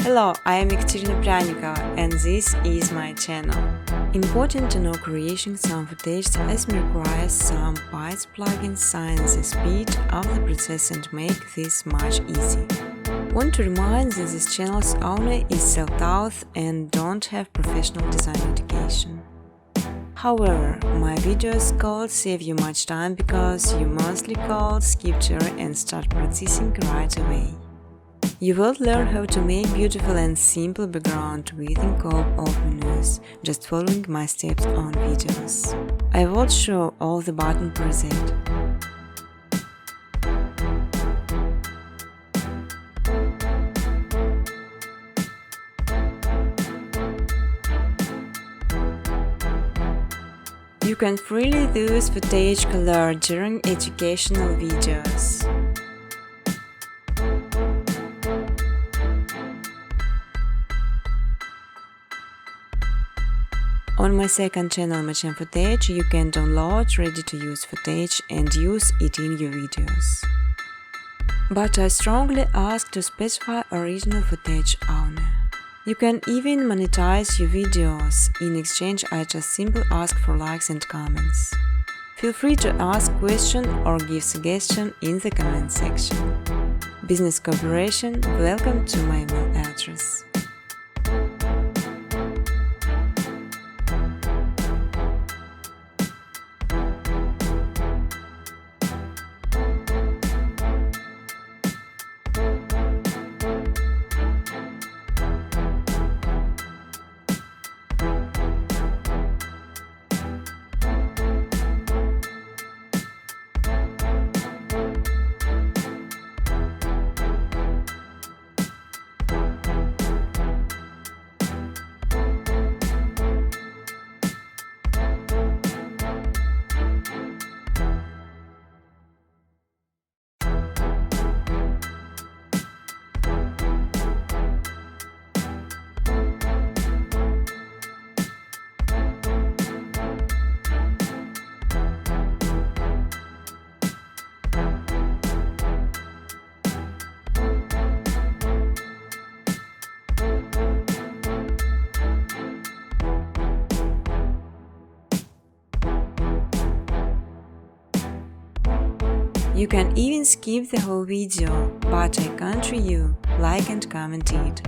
Hello, I am and this is my channel. Important to know creating some footage as requires some bytes plugin sign the speed of the process and make this much easy. Want to remind that this channel's owner is self-taught and don't have professional design education. However, my videos could save you much time because you mostly could skip through and start practicing right away. You will learn how to make beautiful and simple background within scope of menus, just following my steps on videos. I will show all the button preset. You can freely use footage color during educational videos. On my second channel, Machine Footage, you can download ready-to-use footage and use it in your videos. But I strongly ask to specify original footage owner. You can even monetize your videos. In exchange, I just simply ask for likes and comments. Feel free to ask questions or give suggestions in the comment section. Business cooperation, welcome to my email address. You can even skip the whole video, but I count you, like and comment it.